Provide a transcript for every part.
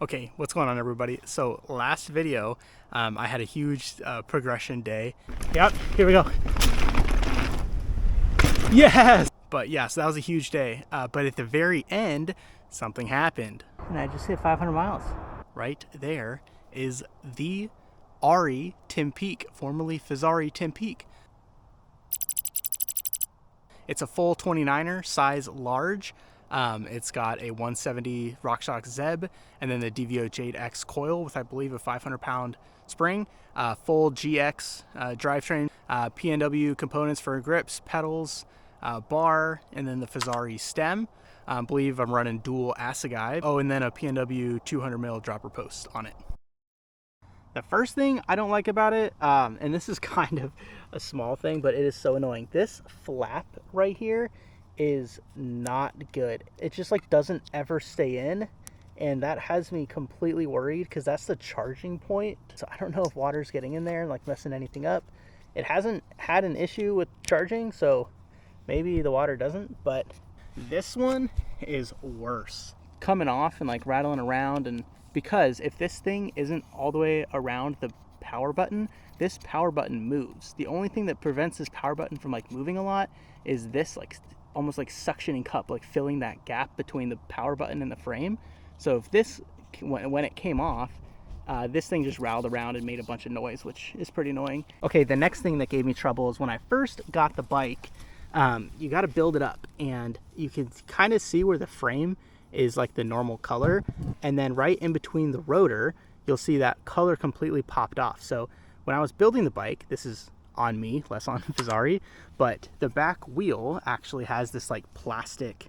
Okay, what's going on, everybody? So last video, I had a huge progression day. Yep, here we go. Yes! But yeah, so that was a huge day. But at the very end, something happened. And I just hit 500 miles. Right there is the Ari Timp Peak, formerly Fezzari Timp Peak. It's a full 29er, size large. It's got a 170 RockShox Zeb and then the DVO Jade X coil with, I believe, a 500-pound spring, full GX drivetrain, P&W components for grips, pedals, bar, and then the Fezzari stem. I believe I'm running dual assegai. Oh, and then a P&W 200mm dropper post on it. The first thing I don't like about it, and this is kind of a small thing, but it is so annoying. This flap right here is not good. It just like doesn't ever stay in, and that has me completely worried because that's the charging point. So I don't know if water's getting in there and like messing anything up. It hasn't had an issue with charging, so maybe the water doesn't, but this one is worse. Coming off and like rattling around, and because if this thing isn't all the way around the power button, this power button moves. The only thing that prevents this power button from like moving a lot is this like almost like suctioning cup, like filling that gap between the power button and the frame. So if this, when it came off, this thing just rattled around and made a bunch of noise, which is pretty annoying. Okay, the next thing that gave me trouble is when I first got the bike, you got to build it up, and you can kind of see where the frame is like the normal color, and then right in between the rotor, you'll see that color completely popped off. So when I was building the bike, this is on me, less on Fezzari, but the back wheel actually has this like plastic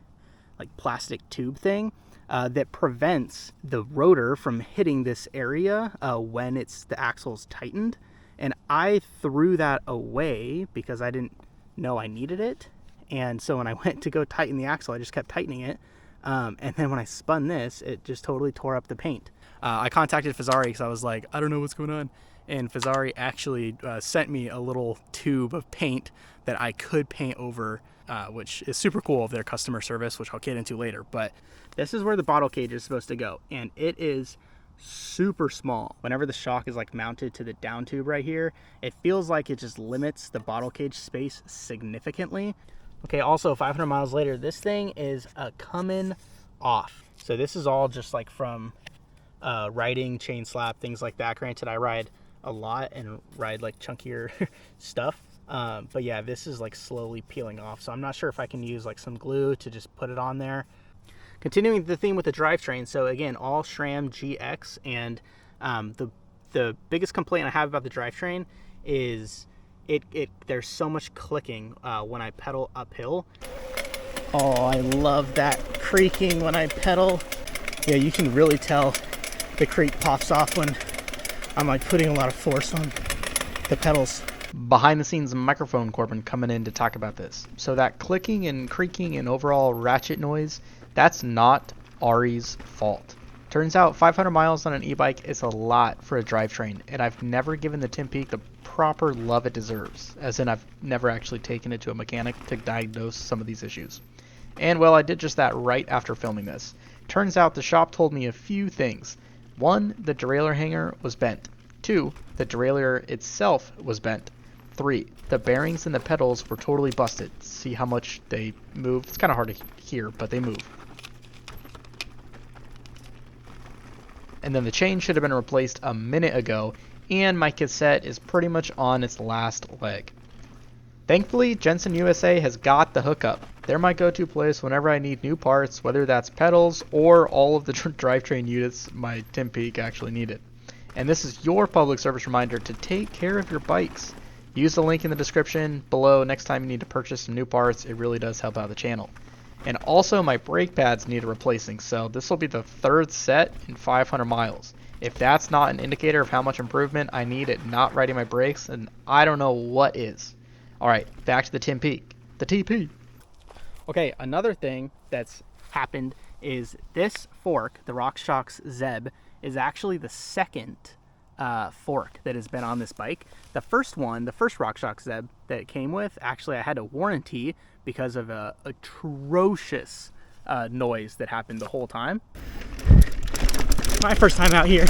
tube thing that prevents the rotor from hitting this area when the axle's tightened. And I threw that away because I didn't know I needed it. And so when I went to go tighten the axle, I just kept tightening it. And then when I spun this, it just totally tore up the paint. I contacted Fezzari because I was like, I don't know what's going on. And Fezzari actually sent me a little tube of paint that I could paint over, which is super cool of their customer service, which I'll get into later. But this is where the bottle cage is supposed to go, and it is super small. Whenever the shock is like mounted to the down tube right here, it feels like it just limits the bottle cage space significantly. Okay, also 500 miles later, this thing is coming off. So this is all just like from riding, chain slap, things like that. Granted, I ride a lot and ride like chunkier stuff, but yeah, this is like slowly peeling off, so I'm not sure if I can use like some glue to just put it on there. Continuing the theme with the drivetrain, so again, all SRAM GX, and the biggest complaint I have about the drivetrain is there's so much clicking when I pedal uphill. Oh, I love that creaking when I pedal. Yeah, you can really tell the creak pops off when I'm like putting a lot of force on the pedals. Behind the scenes microphone Corbin coming in to talk about this. So that clicking and creaking and overall ratchet noise, that's not Ari's fault. Turns out 500 miles on an e-bike is a lot for a drivetrain, and I've never given the Timp Peak the proper love it deserves, as in I've never actually taken it to a mechanic to diagnose some of these issues. And well, I did just that right after filming this. Turns out the shop told me a few things. 1, the derailleur hanger was bent. 2, the derailleur itself was bent. 3, the bearings and the pedals were totally busted. See how much they move? It's kind of hard to hear, but they move. And then the chain should have been replaced a minute ago, and my cassette is pretty much on its last leg. Thankfully, Jenson USA has got the hookup. They're my go-to place whenever I need new parts, whether that's pedals or all of the drivetrain units my Timp Peak actually needed. And this is your public service reminder to take care of your bikes. Use the link in the description below next time you need to purchase some new parts. It really does help out the channel. And also my brake pads need replacing, so this will be the 3rd set in 500 miles. If that's not an indicator of how much improvement I need at not riding my brakes, then I don't know what is. Alright, back to the Timp Peak. The TP. Okay, another thing that's happened is this fork, the RockShox Zeb, is actually the second fork that has been on this bike. The first one, the first RockShox Zeb that it came with, actually I had a warranty because of a atrocious noise that happened the whole time. my first time out here.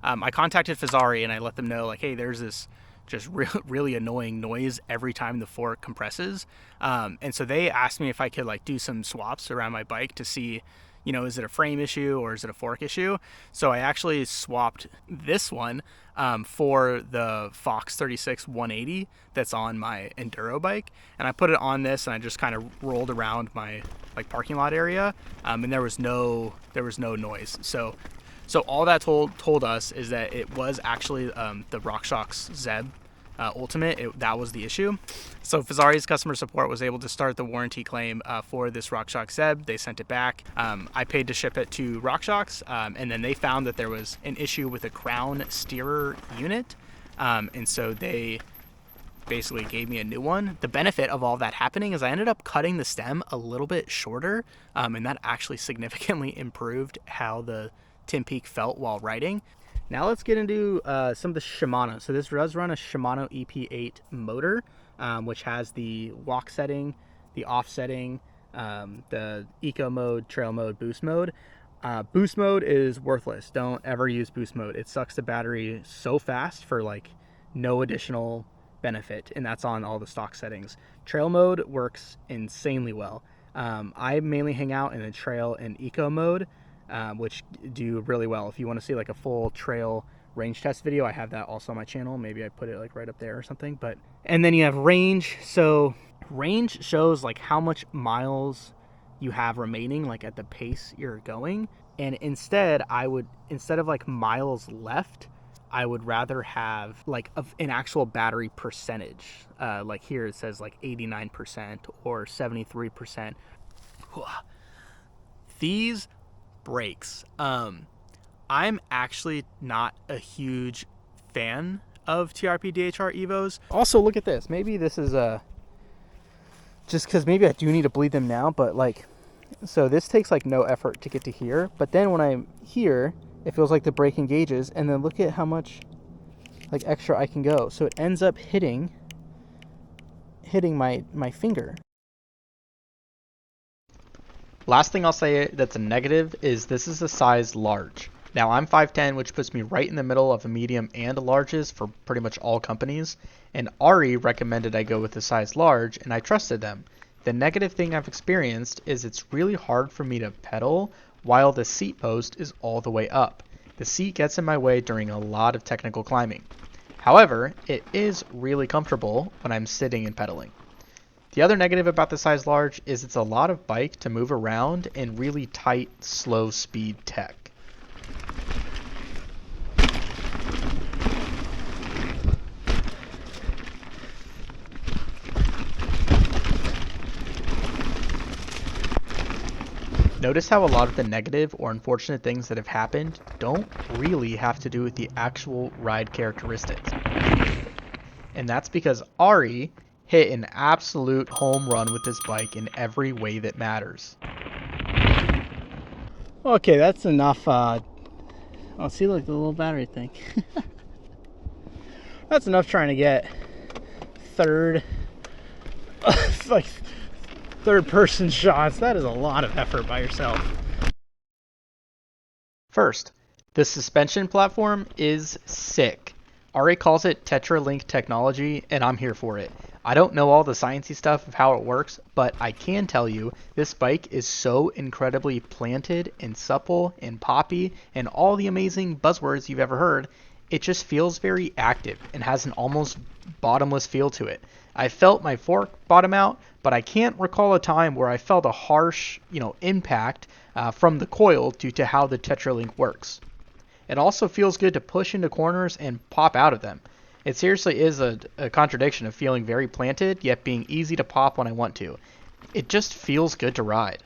I contacted Fezzari and I let them know, like, hey, there's this just really annoying noise every time the fork compresses. And so they asked me if I could like do some swaps around my bike to see, you know, is it a frame issue or is it a fork issue? So I actually swapped this one for the Fox 36 180 that's on my enduro bike, and I put it on this and I just kind of rolled around my like parking lot area, and there was no noise. So all that told us is that it was actually the RockShox Zeb Ultimate. That was the issue. So Fezzari's customer support was able to start the warranty claim for this RockShox Zeb. They sent it back. I paid to ship it to RockShox, and then they found that there was an issue with the crown steerer unit, and so they basically gave me a new one. The benefit of all that happening is I ended up cutting the stem a little bit shorter, and that actually significantly improved how the Timp Peak felt while riding. Now let's get into some of the Shimano. So this does run a Shimano EP8 motor, which has the walk setting, the off setting, the eco mode, trail mode, boost mode. Boost mode is worthless. Don't ever use boost mode. It sucks the battery so fast for like no additional benefit, and that's on all the stock settings. Trail mode works insanely well. I mainly hang out in the trail and eco mode, which do really well. If you want to see like a full trail range test video, I have that also on my channel. Maybe I put it like right up there or something. And then you have range. So range shows like how much miles you have remaining, like at the pace you're going. And instead of like miles left, I would rather have like an actual battery percentage. Like here it says like 89% or 73%. These brakes. I'm actually not a huge fan of TRP DHR Evos. Also, look at this. Maybe this is just because maybe I do need to bleed them now, but like, so this takes like no effort to get to here, but then when I'm here, it feels like the brake engages, and then look at how much like extra I can go. So it ends up hitting my finger. Last thing I'll say that's a negative is this is a size large. Now I'm 5'10", which puts me right in the middle of a medium and a larges for pretty much all companies, and Ari recommended I go with a size large, and I trusted them. The negative thing I've experienced is it's really hard for me to pedal while the seat post is all the way up. The seat gets in my way during a lot of technical climbing. However, it is really comfortable when I'm sitting and pedaling. The other negative about the size large is it's a lot of bike to move around in really tight, slow speed tech. Notice how a lot of the negative or unfortunate things that have happened don't really have to do with the actual ride characteristics. And that's because Ari hit an absolute home run with this bike in every way that matters. Okay, that's enough. Oh, see, look, the little battery thing. That's enough trying to get third person shots. That is a lot of effort by yourself. First, the suspension platform is sick. Ari calls it TetraLink technology, and I'm here for it. I don't know all the sciencey stuff of how it works, but I can tell you this bike is so incredibly planted and supple and poppy and all the amazing buzzwords you've ever heard. It just feels very active and has an almost bottomless feel to it. I felt my fork bottom out, but I can't recall a time where I felt a harsh, impact from the coil due to how the TetraLink works. It also feels good to push into corners and pop out of them. It seriously is a contradiction of feeling very planted, yet being easy to pop when I want to. It just feels good to ride.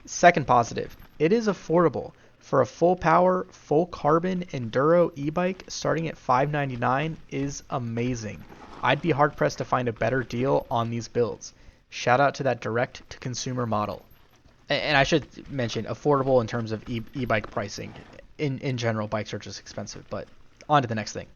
Second positive, it is affordable. For a full power, full carbon enduro e-bike starting at $599 is amazing. I'd be hard pressed to find a better deal on these builds. Shout out to that direct to consumer model. And I should mention affordable in terms of e-bike pricing. In general, bikes are just expensive, but on to the next thing.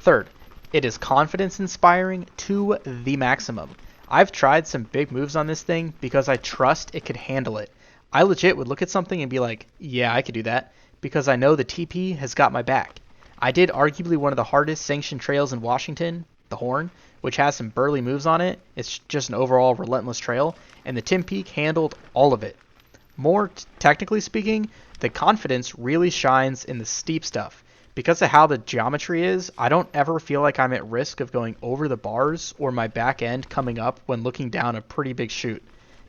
Third, it is confidence inspiring to the maximum. I've tried some big moves on this thing because I trust it could handle it. I legit would look at something and be like, yeah, I could do that, because I know the TP has got my back. I did arguably one of the hardest sanctioned trails in Washington, the Horn, which has some burly moves on it. It's just an overall relentless trail, and the Timp Peak handled all of it. More technically speaking, the confidence really shines in the steep stuff. Because of how the geometry is, I don't ever feel like I'm at risk of going over the bars or my back end coming up when looking down a pretty big chute.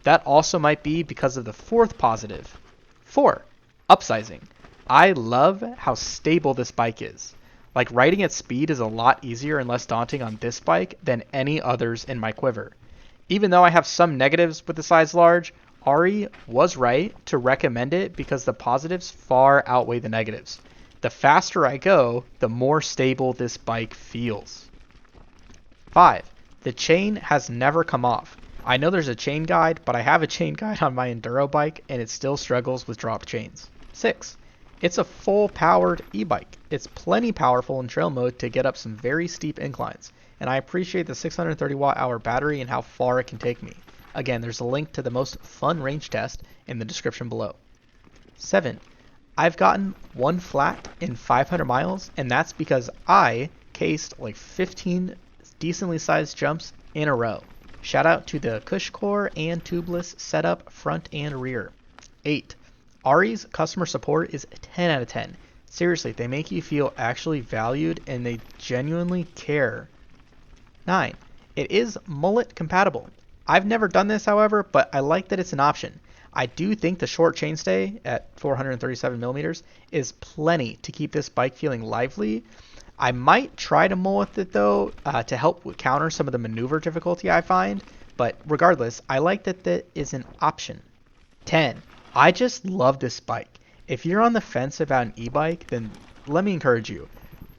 That also might be because of the fourth positive. 4. Upsizing. I love how stable this bike is. Like, riding at speed is a lot easier and less daunting on this bike than any others in my quiver. Even though I have some negatives with the size large, Ari was right to recommend it because the positives far outweigh the negatives. The faster I go, the more stable this bike feels. 5. The chain has never come off. I know there's a chain guide, but I have a chain guide on my Enduro bike and it still struggles with dropped chains. 6. It's a full powered e-bike. It's plenty powerful in trail mode to get up some very steep inclines, and I appreciate the 630 watt hour battery and how far it can take me. Again, there's a link to the most fun range test in the description below. 7. I've gotten one flat in 500 miles, and that's because I cased like 15 decently sized jumps in a row. Shout out to the Cush Core and tubeless setup front and rear. 8. Ari's customer support is 10 out of 10. Seriously, they make you feel actually valued and they genuinely care. 9. It is mullet compatible. I've never done this, however, but I like that it's an option. I do think the short chainstay at 437 millimeters is plenty to keep this bike feeling lively. I might try to mullet it though to help counter some of the maneuver difficulty I find, but regardless, I like that that is an option. 10. I just love this bike. If you're on the fence about an e-bike, then let me encourage you.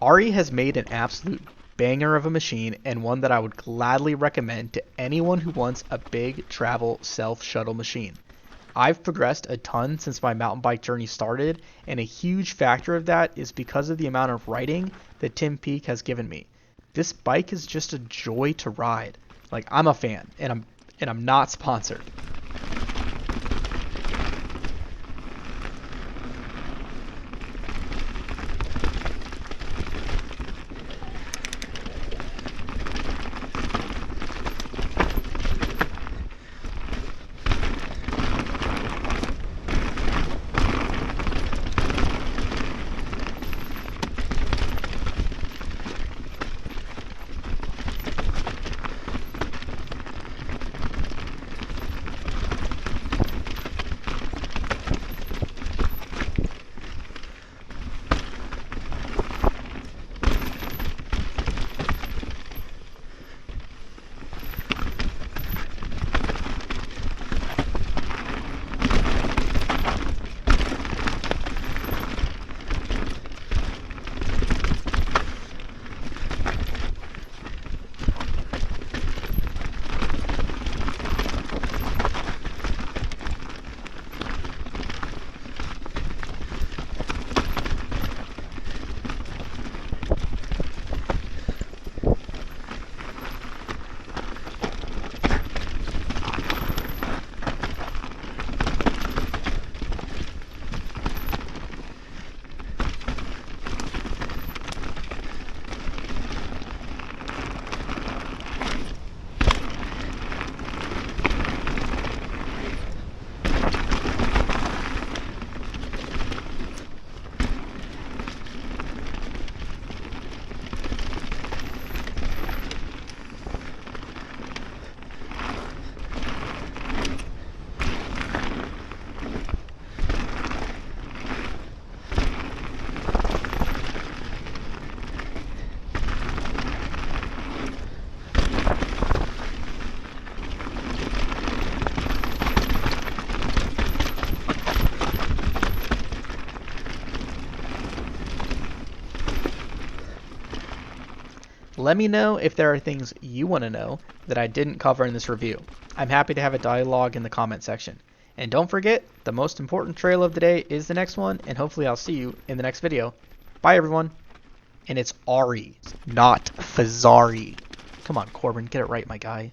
Ari has made an absolute banger of a machine and one that I would gladly recommend to anyone who wants a big travel self-shuttle machine. I've progressed a ton since my mountain bike journey started, and a huge factor of that is because of the amount of riding that Timp Peak has given me. This bike is just a joy to ride. Like, I'm a fan, and I'm not sponsored. Let me know if there are things you want to know that I didn't cover in this review. I'm happy to have a dialogue in the comment section. And don't forget, the most important trail of the day is the next one, and hopefully I'll see you in the next video. Bye everyone. And it's Ari, not Fezzari. Come on, Corbin, get it right, my guy.